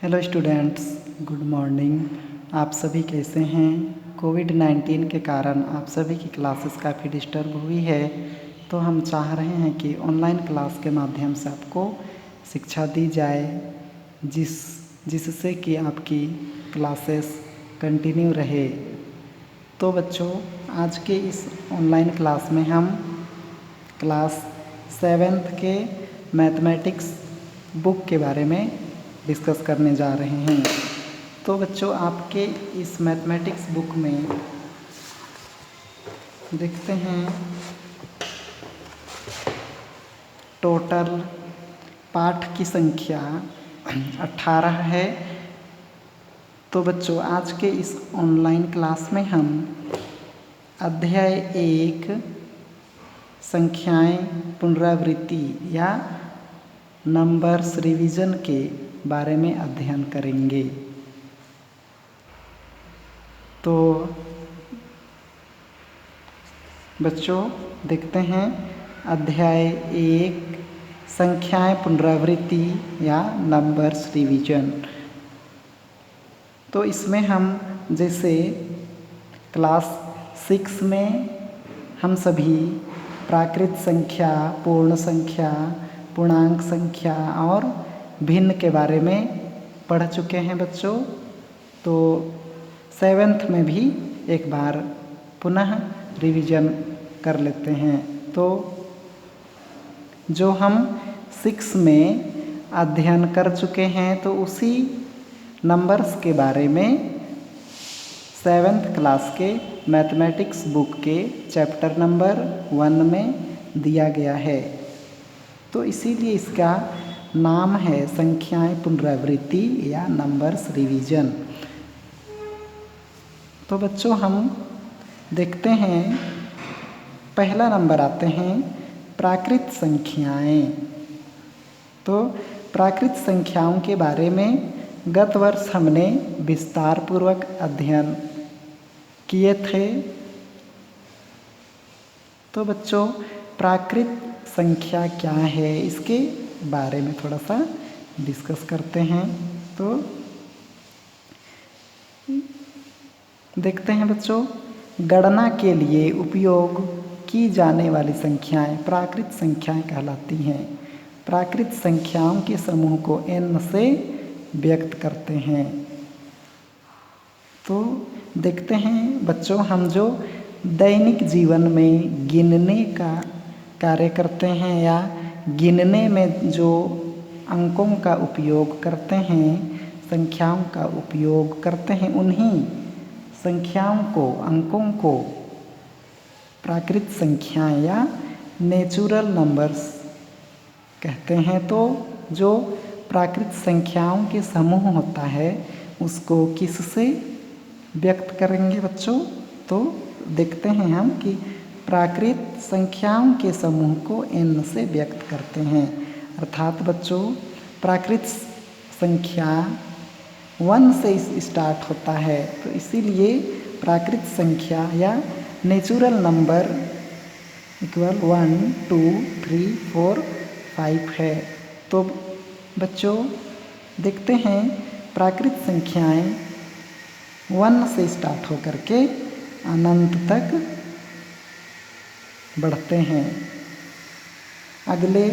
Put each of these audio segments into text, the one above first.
Hello students, good morning. आप सभी कैसे हैं? कोविड-19 के कारण आप सभी की क्लासेस काफ़ी डिस्टर्ब हुई है, तो हम चाह रहे हैं कि ऑनलाइन क्लास के माध्यम से आपको शिक्षा दी जाए, जिससे कि आपकी क्लासेस कंटिन्यू रहे। तो बच्चों, आज के इस ऑनलाइन क्लास में हम क्लास 7th के मैथमेटिक्स बुक के बारे में डिस्कस करने जा रहे हैं। तो बच्चों, आपके इस मैथमेटिक्स बुक में देखते हैं टोटल पाठ की संख्या 18 है। तो बच्चों, आज के इस ऑनलाइन क्लास में हम अध्याय 1 संख्याएं पुनरावृत्ति या नंबर्स रिवीजन के बारे में अध्ययन करेंगे। तो बच्चों, देखते हैं अध्याय 1 संख्याएं पुनरावृत्ति या नंबर्स रिवीजन। तो इसमें हम जैसे क्लास 6 में हम सभी प्राकृत संख्या, पूर्ण संख्या, पूर्णांक संख्या और भिन्न के बारे में पढ़ चुके हैं बच्चों। तो 7th में भी एक बार पुनः रिवीजन कर लेते हैं। तो जो हम 6 में अध्ययन कर चुके हैं, तो उसी नंबर्स के बारे में 7th क्लास के मैथमेटिक्स बुक के चैप्टर नंबर 1 में दिया गया है। तो इसीलिए इसका नाम है संख्याएं पुनरावृत्ति या नंबर्स रिवीजन। तो बच्चों, हम देखते हैं पहला नंबर आते हैं प्राकृत संख्याएं। तो प्राकृत संख्याओं के बारे में गत वर्ष हमने विस्तार पूर्वक अध्ययन किए थे। तो बच्चों, प्राकृत संख्या क्या है, इसके बारे में थोड़ा सा डिस्कस करते हैं। तो देखते हैं बच्चों, गणना के लिए उपयोग की जाने वाली संख्याएं प्राकृत संख्याएं कहलाती हैं। प्राकृत संख्याओं के समूह को n से व्यक्त करते हैं। तो देखते हैं बच्चों, हम जो दैनिक जीवन में गिनने का कार्य करते हैं या गिनने में जो अंकों का उपयोग करते हैं, संख्याओं का उपयोग करते हैं, उन्हीं संख्याओं को, अंकों को प्राकृत संख्याएं या नेचुरल नंबर्स कहते हैं। तो जो प्राकृत संख्याओं के समूह होता है, उसको किससे व्यक्त करेंगे बच्चों? तो देखते हैं हम कि प्राकृत संख्याओं के समूह को n से व्यक्त करते हैं। अर्थात बच्चों, प्राकृत संख्या 1 से स्टार्ट होता है, तो इसीलिए प्राकृत संख्या या नेचुरल नंबर इक्वल 1, 2, 3, 4, 5 है। तो बच्चों, देखते हैं प्राकृत संख्याएं 1 से स्टार्ट होकर के अनंत तक बढ़ते हैं। अगले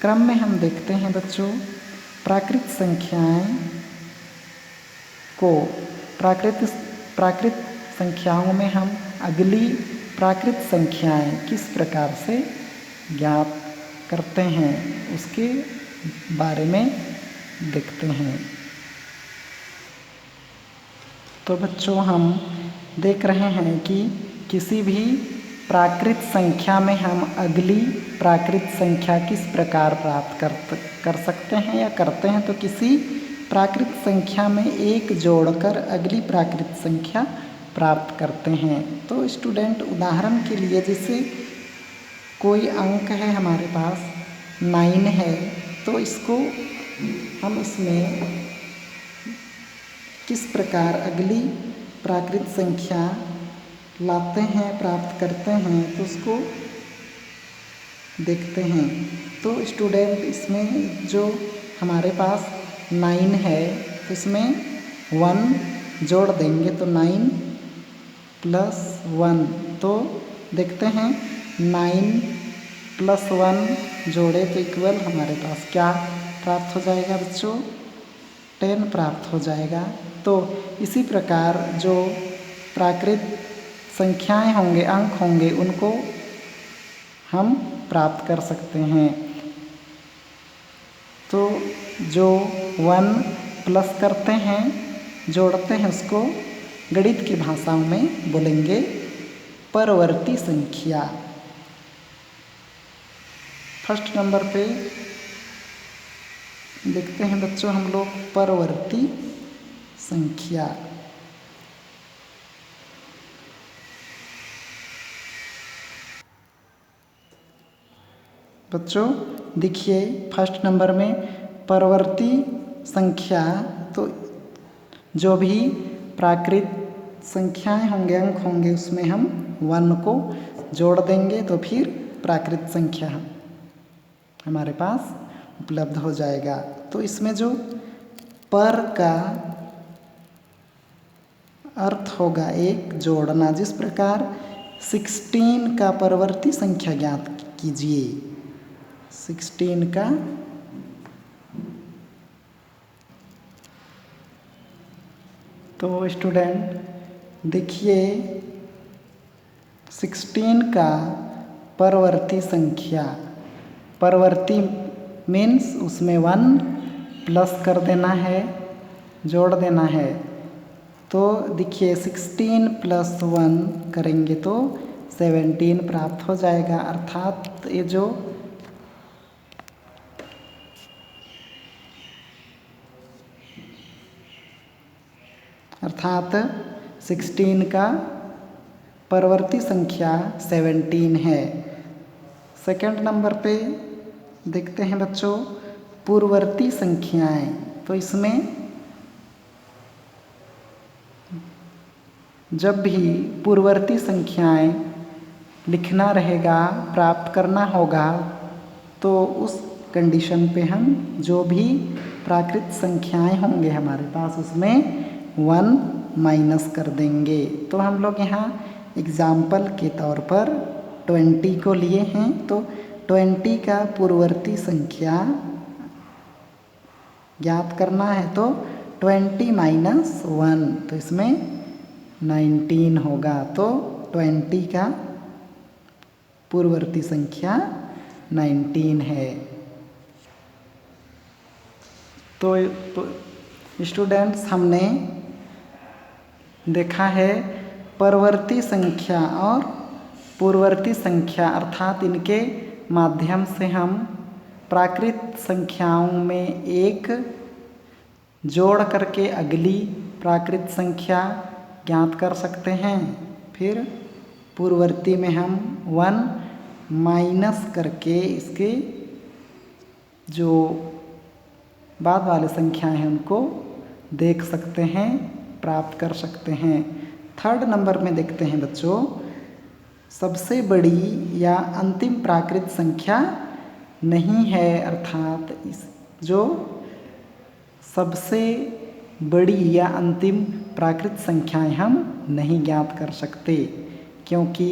क्रम में हम देखते हैं बच्चों, प्राकृत संख्याएं को प्राकृत संख्याओं में हम अगली प्राकृत संख्याएं किस प्रकार से ज्ञात करते हैं, उसके बारे में देखते हैं। तो बच्चों, हम देख रहे हैं कि किसी भी प्राकृत संख्या में हम अगली प्राकृत संख्या किस प्रकार प्राप्त कर सकते हैं या करते हैं। तो किसी प्राकृत संख्या में 1 जोड़कर अगली प्राकृत संख्या प्राप्त करते हैं। तो स्टूडेंट, उदाहरण के लिए जैसे कोई अंक है हमारे पास 9 है, तो इसको हम इसमें किस प्रकार अगली प्राकृत संख्या लाते हैं, प्राप्त करते हैं, तो उसको देखते हैं। तो स्टूडेंट, इसमें जो हमारे पास 9 है तो इसमें 1 जोड़ देंगे तो 9 प्लस 1, तो देखते हैं 9 प्लस 1 जोड़े तो इक्वल हमारे पास क्या प्राप्त हो जाएगा बच्चों? 10 प्राप्त हो जाएगा। तो इसी प्रकार जो प्राकृत संख्याएं होंगे, अंक होंगे, उनको हम प्राप्त कर सकते हैं। तो जो 1 प्लस करते हैं, जोड़ते हैं, उसको गणित की भाषाओं में बोलेंगे परवर्ती संख्या। फर्स्ट नंबर पे देखते हैं बच्चों हम लोग परवर्ती संख्या। बच्चों देखिए फर्स्ट नंबर में परवर्ती संख्या, तो जो भी प्राकृत संख्याएं होंगे, अंक होंगे, उसमें हम 1 को जोड़ देंगे तो फिर प्राकृत संख्या हमारे पास उपलब्ध हो जाएगा। तो इसमें जो पर का अर्थ होगा एक जोड़ना, जिस प्रकार 16 का परवर्ती संख्या ज्ञात कीजिए। 16 का तो स्टूडेंट देखिए 16 का परवर्ती संख्या, परवर्ती मीन्स उसमें 1 प्लस कर देना है, जोड़ देना है। तो देखिए 16 प्लस 1 करेंगे तो 17 प्राप्त हो जाएगा। अर्थात ये जो अर्थात 16 का परवर्ती संख्या 17 है। सेकंड नंबर पे देखते हैं बच्चों पूर्ववर्ती संख्याएं। तो इसमें जब भी पूर्ववर्ती संख्याएं लिखना रहेगा, प्राप्त करना होगा, तो उस कंडीशन पे हम जो भी प्राकृत संख्याएं होंगे हमारे पास उसमें 1 माइनस कर देंगे। तो हम लोग यहाँ एग्जाम्पल के तौर पर 20 को लिए हैं। तो 20 का पूर्ववर्ती संख्या ज्ञात करना है तो 20 माइनस 1, तो इसमें 19 होगा। तो 20 का पूर्ववर्ती संख्या 19 है। तो स्टूडेंट्स हमने देखा है परवर्ती संख्या और पूर्ववर्ती संख्या, अर्थात इनके माध्यम से हम प्राकृत संख्याओं में एक जोड़ करके अगली प्राकृत संख्या ज्ञात कर सकते हैं। फिर पूर्ववर्ती में हम 1 माइनस करके इसके जो बाद वाले संख्याएं हैं उनको देख सकते हैं, प्राप्त कर सकते हैं। थर्ड नंबर में देखते हैं बच्चों सबसे बड़ी या अंतिम प्राकृत संख्या नहीं है, अर्थात इस जो सबसे बड़ी या अंतिम प्राकृत संख्याएं हम नहीं ज्ञात कर सकते, क्योंकि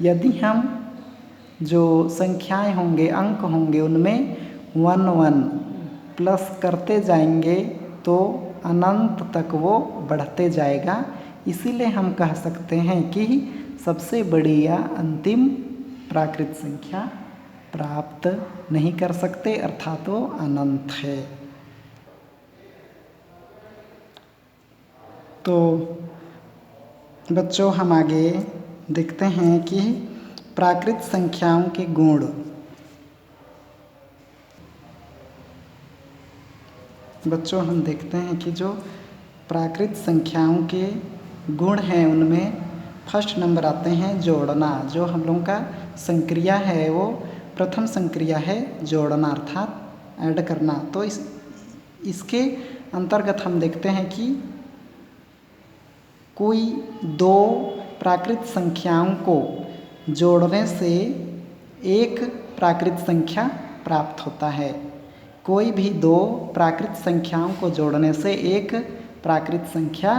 यदि हम जो संख्याएं होंगे, अंक होंगे, उनमें 1 प्लस करते जाएंगे तो अनंत तक वो बढ़ते जाएगा। इसीलिए हम कह सकते हैं कि सबसे बड़ी या अंतिम प्राकृत संख्या प्राप्त नहीं कर सकते, अर्थात वो अनंत है। तो बच्चों हम आगे देखते हैं कि प्राकृत संख्याओं के गुण। बच्चों हम देखते हैं कि जो प्राकृत संख्याओं के गुण हैं उनमें फर्स्ट नंबर आते हैं जोड़ना। जो हम लोगों का संक्रिया है वो प्रथम संक्रिया है जोड़ना, अर्थात ऐड करना। तो इसके अंतर्गत हम देखते हैं कि कोई दो प्राकृत संख्याओं को जोड़ने से एक प्राकृत संख्या प्राप्त होता है। कोई भी दो प्राकृत संख्याओं को जोड़ने से एक प्राकृत संख्या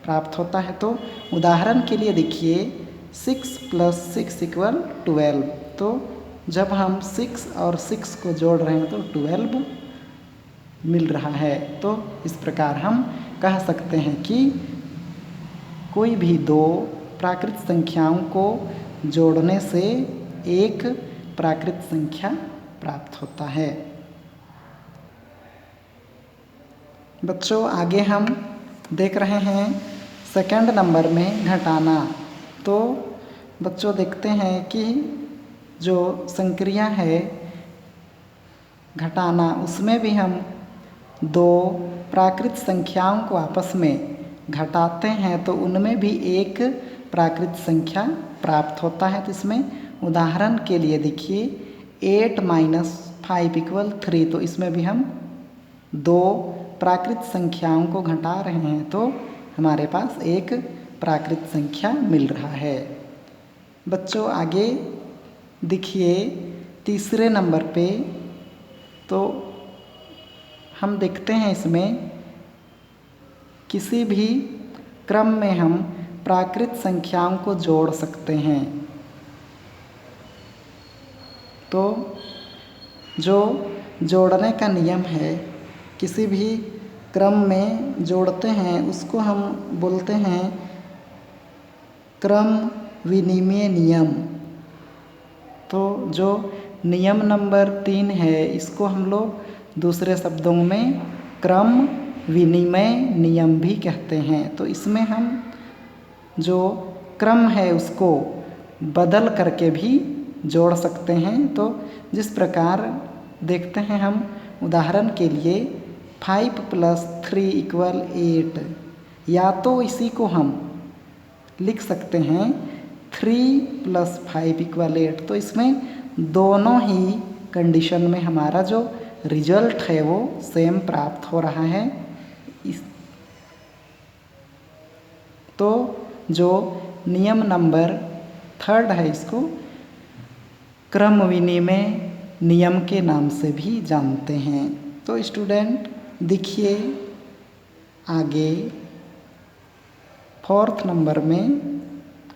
प्राप्त होता है। तो उदाहरण के लिए देखिए 6 + 6 = 12। तो जब हम 6 और 6 को जोड़ रहे हैं तो 12 मिल रहा है। तो इस प्रकार हम कह सकते हैं कि कोई भी दो प्राकृत संख्याओं को जोड़ने से एक प्राकृत संख्या प्राप्त होता है। बच्चों आगे हम देख रहे हैं सेकंड नंबर में घटाना। तो बच्चों देखते हैं कि जो संक्रिया है घटाना, उसमें भी हम दो प्राकृत संख्याओं को आपस में घटाते हैं तो उनमें भी एक प्राकृत संख्या प्राप्त होता है। तो इसमें उदाहरण के लिए देखिए 8 - 5 = 3। तो इसमें भी हम दो प्राकृत संख्याओं को घटा रहे हैं तो हमारे पास एक प्राकृत संख्या मिल रहा है। बच्चों आगे देखिए तीसरे नंबर पे, तो हम देखते हैं इसमें किसी भी क्रम में हम प्राकृत संख्याओं को जोड़ सकते हैं। तो जो जोड़ने का नियम है, किसी भी क्रम में जोड़ते हैं उसको हम बोलते हैं क्रम विनिमय नियम। तो जो नियम नंबर 3 है इसको हम लोग दूसरे शब्दों में क्रम विनिमय नियम भी कहते हैं। तो इसमें हम जो क्रम है उसको बदल करके भी जोड़ सकते हैं। तो जिस प्रकार देखते हैं हम उदाहरण के लिए 5 + 3 = 8, या तो इसी को हम लिख सकते हैं 3 + 5 = 8। तो इसमें दोनों ही कंडीशन में हमारा जो रिजल्ट है वो सेम प्राप्त हो रहा है। तो जो नियम नंबर 3 है इसको क्रम विनिमय नियम के नाम से भी जानते हैं। तो स्टूडेंट देखिए आगे 4th नंबर में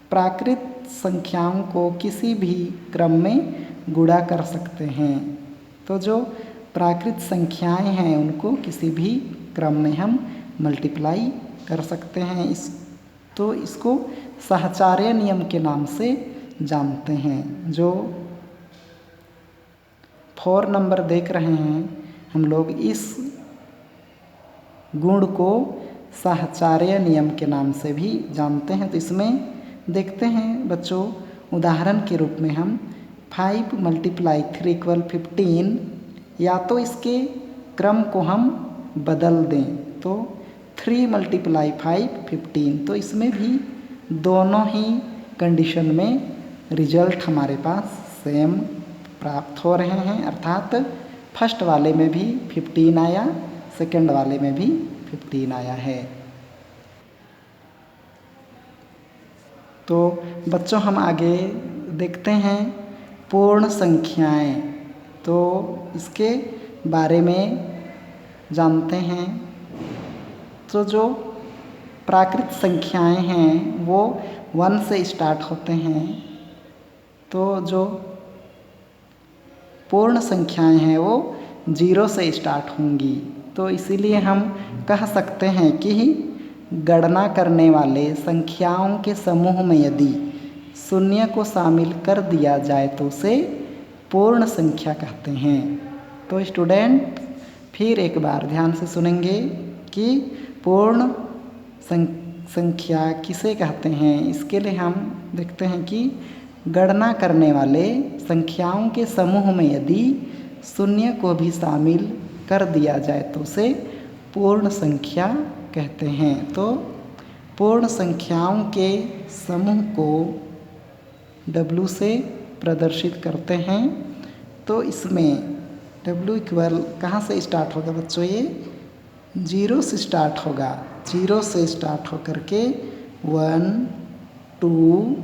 प्राकृत संख्याओं को किसी भी क्रम में गुणा कर सकते हैं। तो जो प्राकृत संख्याएं हैं उनको किसी भी क्रम में हम मल्टीप्लाई कर सकते हैं। तो इसको सहचार्य नियम के नाम से जानते हैं। जो 4 नंबर देख रहे हैं हम लोग, इस गुण को सहचार्य नियम के नाम से भी जानते हैं। तो इसमें देखते हैं बच्चों उदाहरण के रूप में हम 5 × 3 = 15, या तो इसके क्रम को हम बदल दें तो 3 × 5 = 15। तो इसमें भी दोनों ही कंडीशन में रिजल्ट हमारे पास सेम प्राप्त हो रहे हैं, अर्थात फर्स्ट वाले में भी 15 आया, सेकंड वाले में भी 15 आया है। तो बच्चों हम आगे देखते हैं पूर्ण संख्याएं। तो इसके बारे में जानते हैं। तो जो प्राकृत संख्याएं हैं वो 1 से स्टार्ट होते हैं। तो जो पूर्ण संख्याएं हैं वो 0 से स्टार्ट होंगी। तो इसीलिए हम कह सकते हैं कि गणना करने वाले संख्याओं के समूह में यदि शून्य को शामिल कर दिया जाए तो उसे पूर्ण संख्या कहते हैं। तो स्टूडेंट फिर एक बार ध्यान से सुनेंगे कि पूर्ण संख्या किसे कहते हैं। इसके लिए हम देखते हैं कि गणना करने वाले संख्याओं के समूह में यदि शून्य को भी शामिल कर दिया जाए तो उसे पूर्ण संख्या कहते हैं। तो पूर्ण संख्याओं के समूह को W से प्रदर्शित करते हैं। तो इसमें W = कहाँ से स्टार्ट होगा बच्चों, ये 0 से स्टार्ट होगा। 0 से स्टार्ट होकर के 1 2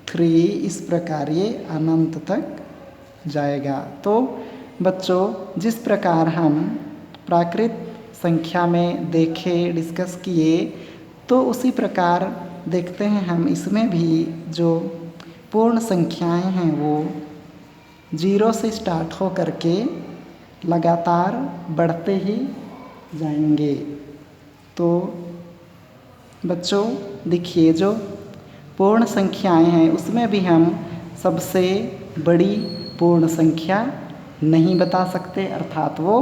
3 इस प्रकार ये अनंत तक जाएगा। तो बच्चों जिस प्रकार हम प्राकृत संख्या में देखे डिस्कस किए, तो उसी प्रकार देखते हैं हम इसमें भी जो पूर्ण संख्याएं हैं वो 0 से स्टार्ट हो करके लगातार बढ़ते ही जाएंगे। तो बच्चों देखिए, जो पूर्ण संख्याएं हैं उसमें भी हम सबसे बड़ी पूर्ण संख्या नहीं बता सकते, अर्थात वो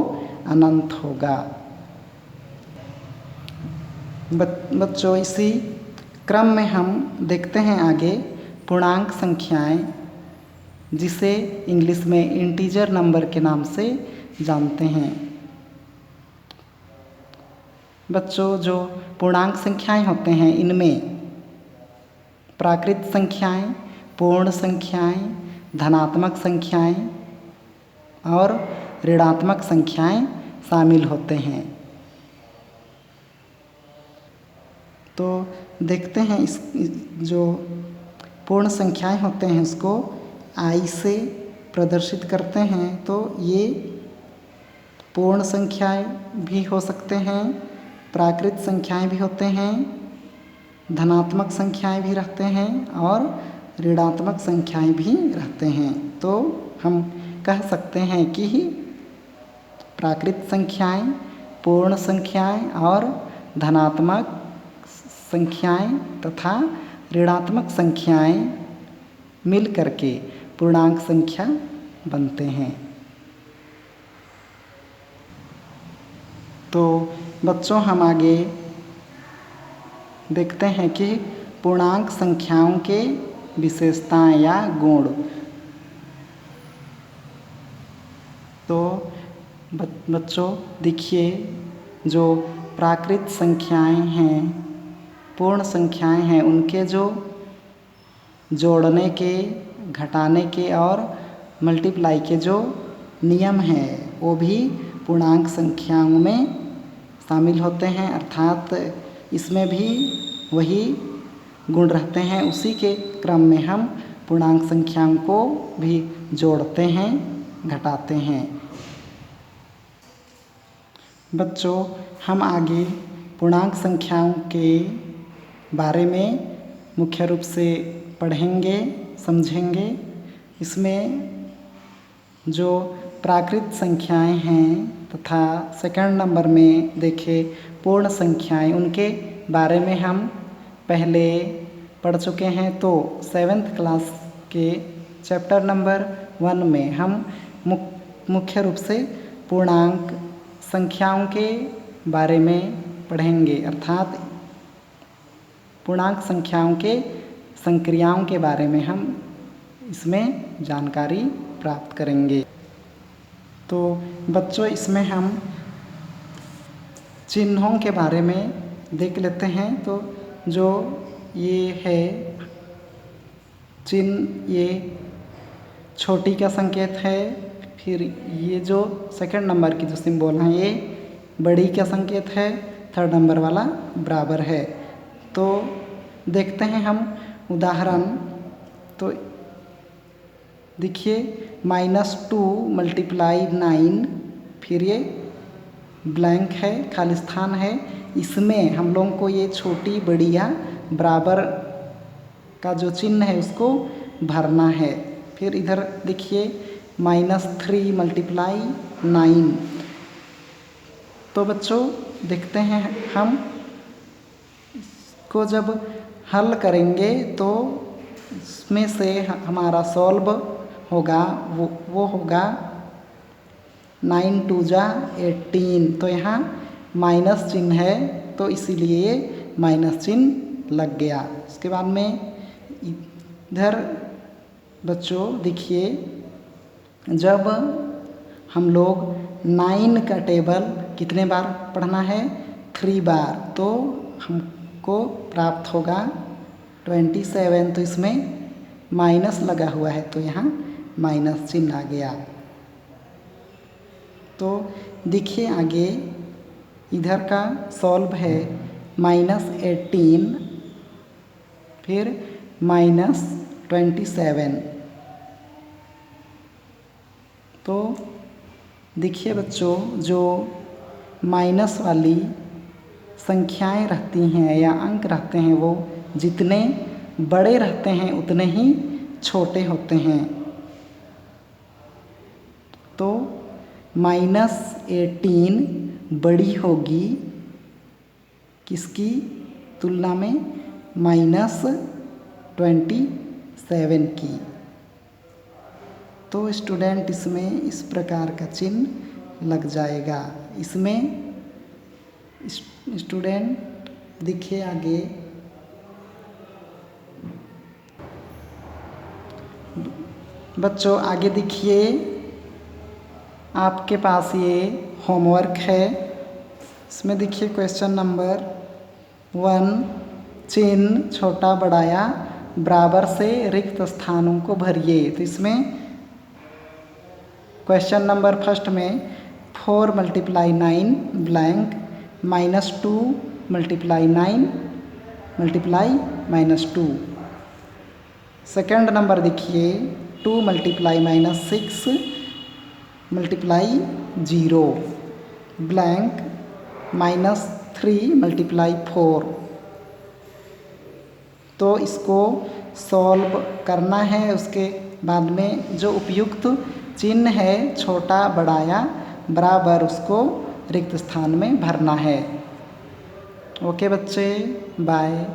अनंत होगा। बच्चों इसी क्रम में हम देखते हैं आगे पूर्णांक संख्याएं, जिसे इंग्लिश में इंटीजर नंबर के नाम से जानते हैं। बच्चों जो पूर्णांक संख्याएं होते हैं इनमें प्राकृत संख्याएं, पूर्ण संख्याएं, धनात्मक संख्याएं और ऋणात्मक संख्याएं शामिल होते हैं। तो देखते हैं इस जो पूर्ण संख्याएं होते हैं उसको आई से प्रदर्शित करते हैं। तो ये पूर्ण संख्याएं भी हो सकते हैं, प्राकृत संख्याएं भी होते हैं, धनात्मक संख्याएं भी रहते हैं और ऋणात्मक संख्याएं भी रहते हैं। तो हम कह सकते हैं कि प्राकृत संख्याएं, पूर्ण संख्याएं और धनात्मक संख्याएं तथा ऋणात्मक संख्याएं मिल करके पूर्णांक संख्या बनते हैं। तो बच्चों हम आगे देखते हैं कि पूर्णांक संख्याओं के विशेषताएं या गुण। तो बच्चों देखिए, जो प्राकृत संख्याएं हैं, पूर्ण संख्याएं हैं, उनके जो जोड़ने के, घटाने के और मल्टीप्लाई के जो नियम हैं वो भी पूर्णांक संख्याओं में शामिल होते हैं, अर्थात इसमें भी वही गुण रहते हैं। उसी के क्रम में हम पूर्णांक संख्याओं को भी जोड़ते हैं, घटाते हैं। बच्चों हम आगे पूर्णांक संख्याओं के बारे में मुख्य रूप से पढ़ेंगे, समझेंगे। इसमें जो प्राकृत संख्याएं हैं तथा सेकंड नंबर में देखें पूर्ण संख्याएं, उनके बारे में हम पहले पढ़ चुके हैं। तो 7th क्लास के चैप्टर नंबर 1 में हम मुख्य रूप से पूर्णांक संख्याओं के बारे में पढ़ेंगे, अर्थात पूर्णांक संख्याओं के संक्रियाओं के बारे में हम इसमें जानकारी प्राप्त करेंगे। तो बच्चों इसमें हम चिन्हों के बारे में देख लेते हैं। तो जो ये है चिन्ह, ये छोटी का संकेत है, फिर ये जो सेकंड नंबर की जो सिंबल है ये बड़ी का संकेत है, थर्ड नंबर वाला बराबर है। तो देखते हैं हम उदाहरण। तो देखिए -2 × 9, फिर ये ब्लैंक है, खाली स्थान है। इसमें हम लोगों को ये छोटी, बड़ी या बराबर का जो चिन्ह है उसको भरना है। फिर इधर देखिए -3 × 9। तो बच्चों देखते हैं हम इसको जब हल करेंगे तो इसमें से हमारा सॉल्व होगा, वो होगा 9 × 2 = 18। तो यहाँ माइनस चिन्ह है, तो इसीलिए ये माइनस चिन्ह लग गया। उसके बाद में इधर बच्चों देखिए, जब हम लोग 9 का टेबल कितने बार पढ़ना है, 3 बार, तो हमको प्राप्त होगा 27। तो इसमें माइनस लगा हुआ है, तो यहाँ माइनस चिन्ह आ गया। तो देखिए आगे इधर का सॉल्व है -18 फिर -27। तो देखिए बच्चों, जो माइनस वाली संख्याएं रहती हैं या अंक रहते हैं वो जितने बड़े रहते हैं उतने ही छोटे होते हैं। तो -18 बड़ी होगी किसकी तुलना में? -27 की। तो स्टूडेंट इसमें इस प्रकार का चिन्ह लग जाएगा। इसमें स्टूडेंट देखिए आगे, बच्चों आगे देखिए, आपके पास ये होमवर्क है। इसमें देखिए क्वेश्चन नंबर 1, चिन्ह छोटा बढ़ाया बराबर से रिक्त स्थानों को भरिए। तो इसमें क्वेश्चन नंबर फर्स्ट में 4 × 9 ब्लैंक -2 × 9 × -2। सेकंड नंबर देखिए 2 × -6 × 0 ब्लैंक -3 × 4। तो इसको सॉल्व करना है। उसके बाद में जो उपयुक्त चिन्ह है छोटा बढ़ाया बराबर उसको रिक्त स्थान में भरना है। ओके बच्चे, बाय।